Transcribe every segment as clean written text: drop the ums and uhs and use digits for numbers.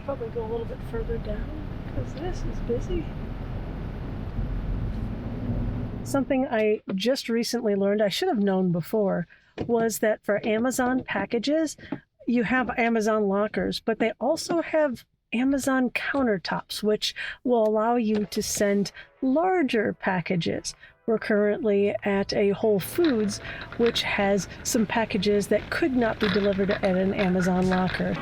Probably go a little bit further down because this is busy. Something I just recently learned, I should have known before, was that for Amazon packages, you have Amazon lockers, but they also have Amazon countertops, which will allow you to send larger packages. We're currently at a Whole Foods, which has some packages that could not be delivered at an Amazon locker.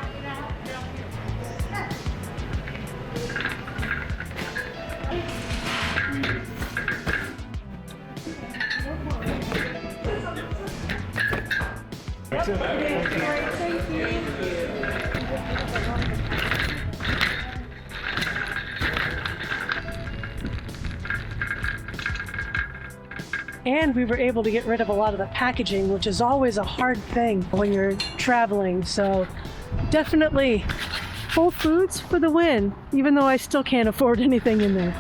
And we were able to get rid of a lot of the packaging, which is always a hard thing when you're traveling. So definitely Whole Foods for the win, even though I still can't afford anything in there.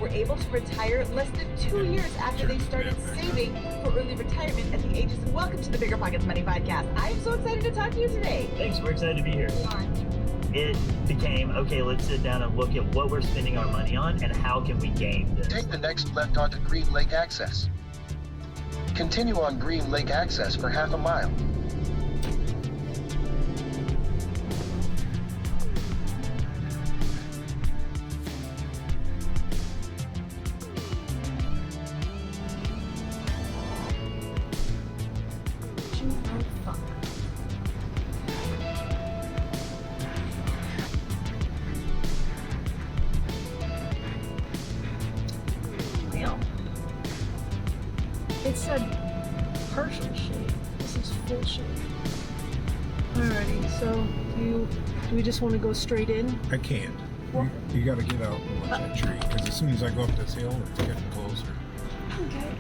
Were able to retire less than 2 years after they started saving for early retirement at the ages of. Welcome to the Bigger Pockets Money Podcast. I am so excited to talk to you today. Thanks, we're excited to be here. It became, okay, let's sit down and look at what we're spending our money on and how can we gain this. Take the next left onto Green Lake Access. Continue on Green Lake Access for half a mile. It said partial shade. This is full shade. Alrighty, so do we just want to go straight in? I can't. You got to get out and watch that tree, because as soon as I go up this hill, it's getting closer. Okay.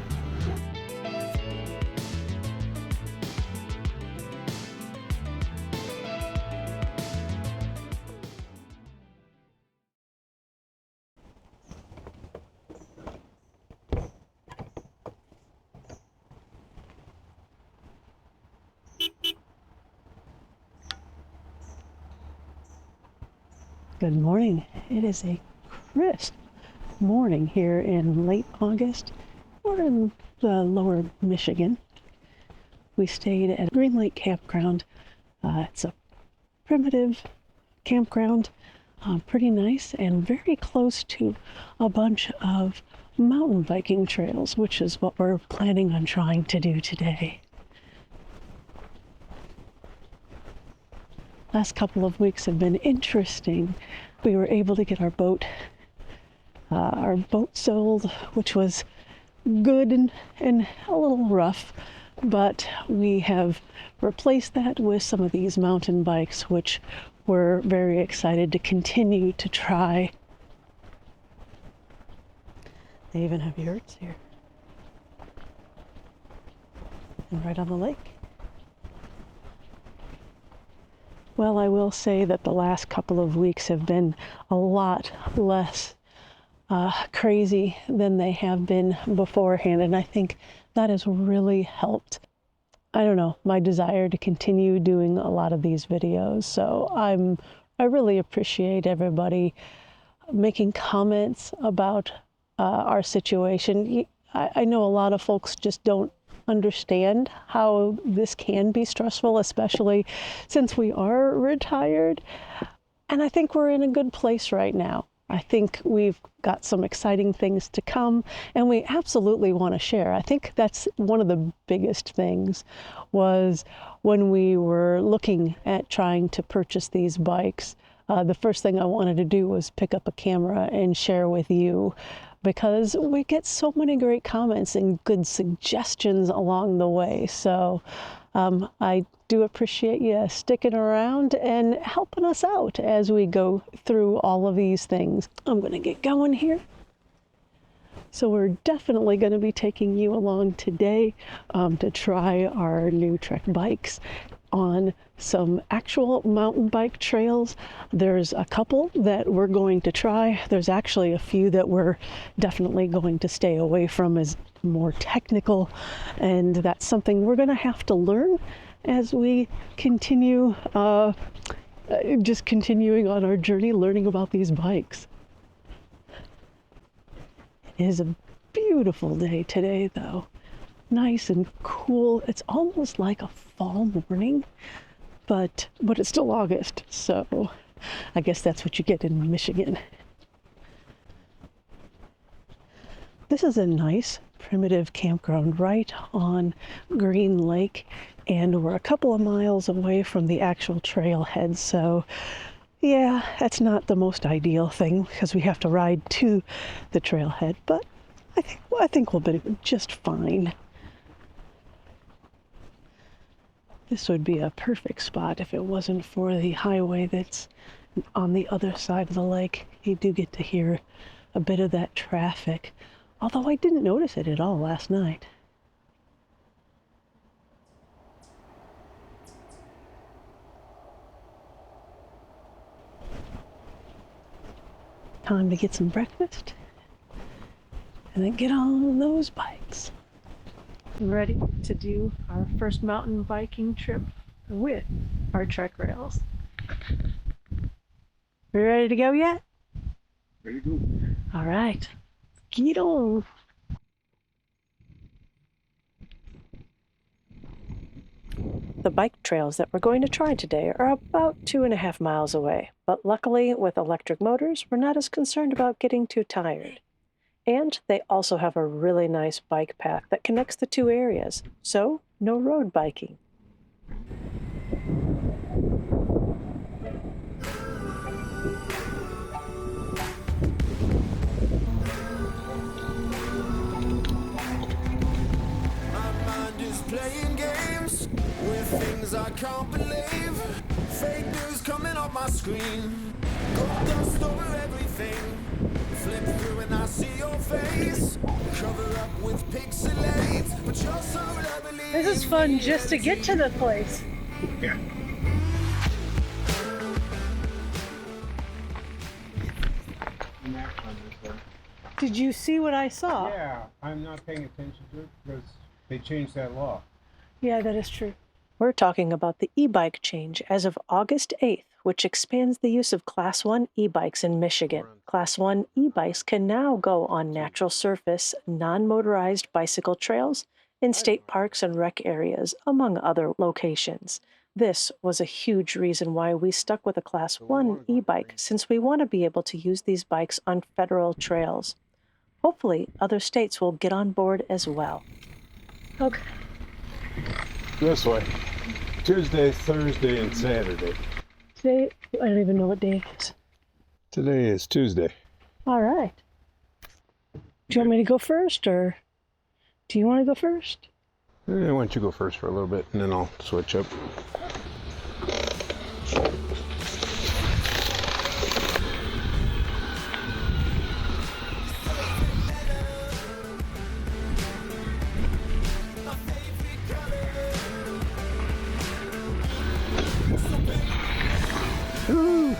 Good morning. It is a crisp morning here in late August. We're in the lower Michigan. We stayed at Green Lake Campground. It's a primitive campground, pretty nice and very close to a bunch of mountain biking trails, which is what we're planning on trying to do today. Last couple of weeks have been interesting. We were able to get our boat sold, which was good and a little rough, but we have replaced that with some of these mountain bikes, which we're very excited to continue to try. They even have yurts here. And right on the lake. Well, I will say that the last couple of weeks have been a lot less crazy than they have been beforehand, and I think that has really helped. I don't know, my desire to continue doing a lot of these videos. So I really appreciate everybody making comments about our situation. I know a lot of folks just don't understand how this can be stressful, especially since we are retired. And I think we're in a good place right now. I think we've got some exciting things to come, and we absolutely want to share. I think that's one of the biggest things was when we were looking at trying to purchase these bikes. The first thing I wanted to do was pick up a camera and share with you, because we get so many great comments and good suggestions along the way. So I do appreciate you sticking around and helping us out as we go through all of these things. I'm going to get going here. So we're definitely going to be taking you along today to try our new Trek bikes on some actual mountain bike trails. There's a couple that we're going to try. There's actually a few that we're definitely going to stay away from as more technical, and that's something we're going to have to learn as we continue, just continuing on our journey learning about these bikes. It is a beautiful day today, though. Nice and cool. It's almost like a fall morning, but it's still August, so I guess that's what you get in Michigan. This is a nice primitive campground right on Green Lake, and we're a couple of miles away from the actual trailhead, so yeah, that's not the most ideal thing because we have to ride to the trailhead, but I think we'll be just fine. This would be a perfect spot if it wasn't for the highway that's on the other side of the lake. You do get to hear a bit of that traffic, although I didn't notice it at all last night. Time to get some breakfast and then get on those bikes. I'm ready to do our first mountain biking trip with our Trek rails. We ready to go yet? Ready to go. All right, get on. The bike trails that we're going to try today are about 2.5 miles away, but luckily with electric motors, we're not as concerned about getting too tired. And they also have a really nice bike path that connects the two areas, so no road biking. Playing games with things I can't believe. Fake news coming up my screen. Gold dust over everything. Flip through and I see your face. Cover up with pixelates, but you're so lovely. This is fun just to get to the place. Yeah. Did you see what I saw? Yeah, I'm not paying attention to it because they changed that law. Yeah, that is true. We're talking about the e-bike change as of August 8th, which expands the use of Class 1 e-bikes in Michigan. Class 1 e-bikes can now go on natural surface, non-motorized bicycle trails in state parks and rec areas, among other locations. This was a huge reason why we stuck with a Class 1 e-bike, since we want to be able to use these bikes on federal trails. Hopefully, other states will get on board as well. Okay. This way. Tuesday, Thursday, and Saturday. Today, I don't even know what day it is. Today is Tuesday. All right. Do you want me to go first, or do you want to go first? Why don't you go first for a little bit, and then I'll switch up. Woo!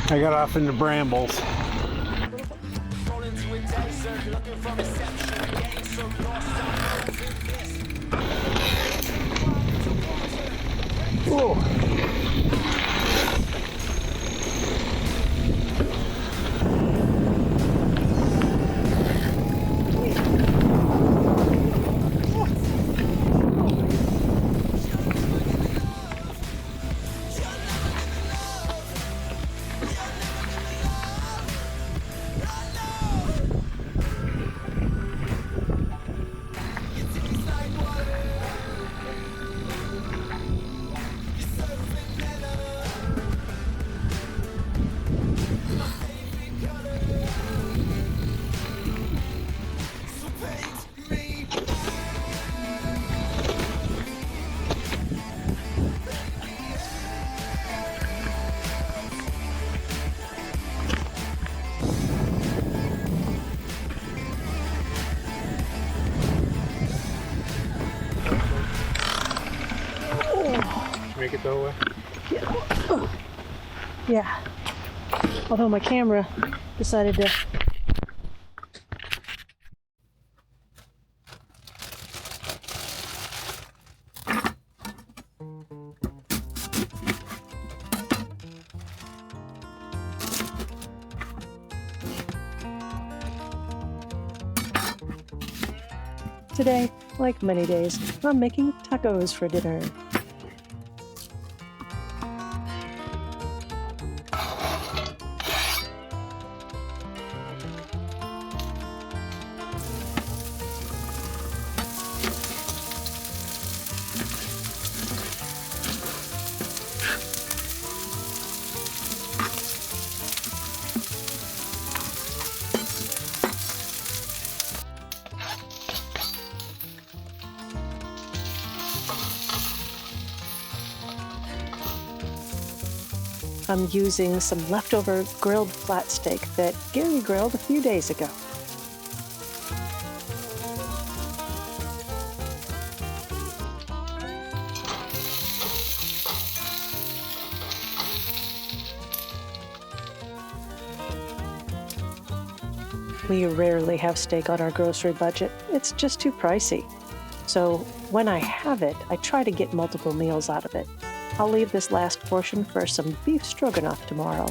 I got off in the brambles. Roll into a desert, looking for reception, getting some lost on Make it that way. Yeah. Although my camera decided to. Today, like many days, I'm making tacos for dinner. I'm using some leftover grilled flat steak that Gary grilled a few days ago. We rarely have steak on our grocery budget. It's just too pricey. So when I have it, I try to get multiple meals out of it. I'll leave this last portion for some beef stroganoff tomorrow.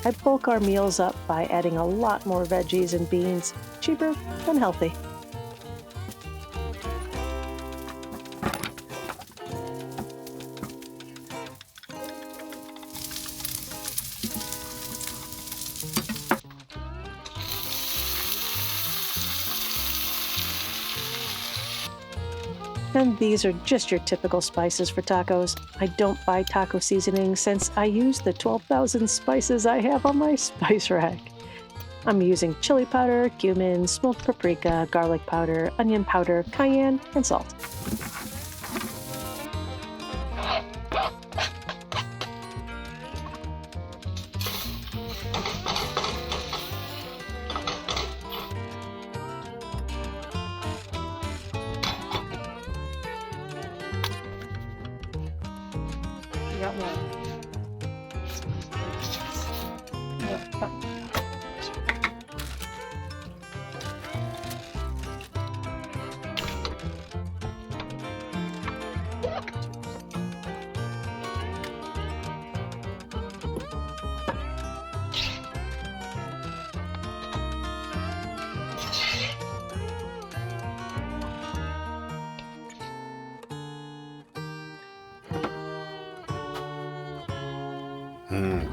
I bulk our meals up by adding a lot more veggies and beans, cheaper and healthy. And these are just your typical spices for tacos. I don't buy taco seasoning since I use the 12,000 spices I have on my spice rack. I'm using chili powder, cumin, smoked paprika, garlic powder, onion powder, cayenne, and salt. Got one.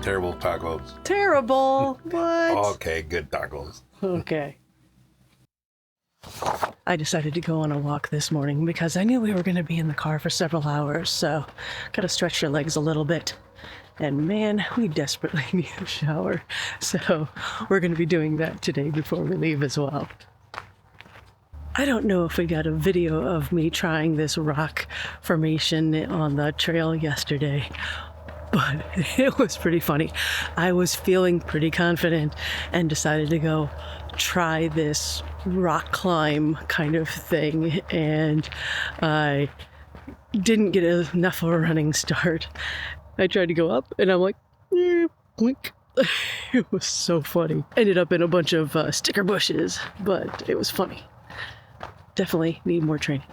Terrible tacos. Terrible. What? Okay, good tacos. Okay. I decided to go on a walk this morning because I knew we were going to be in the car for several hours, so gotta stretch your legs a little bit. And man, we desperately need a shower, so we're going to be doing that today before we leave as well. I don't know if we got a video of me trying this rock formation on the trail yesterday, but it was pretty funny. I was feeling pretty confident and decided to go try this rock climb kind of thing, and I didn't get enough of a running start. I tried to go up and I'm like, Boink. It was so funny. Ended up in a bunch of sticker bushes, but it was funny. Definitely need more training.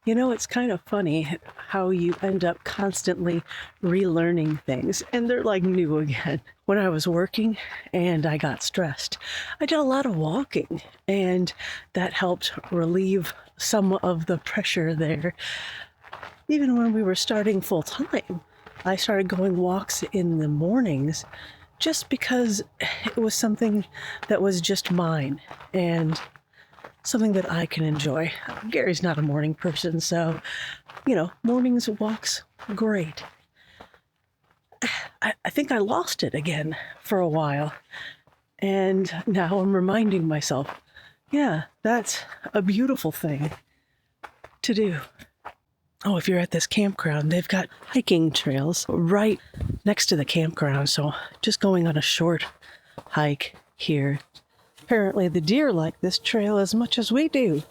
You know, it's kind of funny how you end up constantly relearning things, and they're like new again. When I was working and I got stressed, I did a lot of walking, and that helped relieve some of the pressure there. Even when we were starting full time, I started going walks in the mornings just because it was something that was just mine and something that I can enjoy. Gary's not a morning person, so, mornings walks, great. I think I lost it again for a while. And now I'm reminding myself, yeah, that's a beautiful thing to do. Oh, if you're at this campground, they've got hiking trails right next to the campground. So just going on a short hike here. Apparently the deer like this trail as much as we do.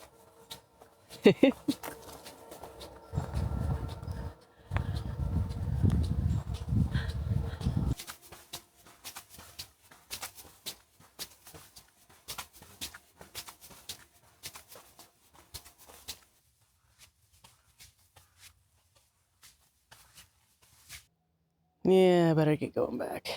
Yeah, I better get going back.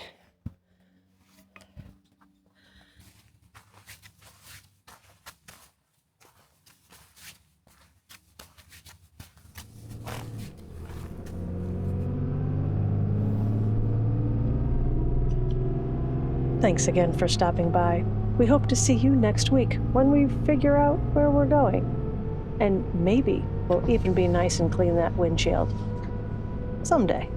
Thanks again for stopping by. We hope to see you next week when we figure out where we're going. And maybe we'll even be nice and clean that windshield. Someday.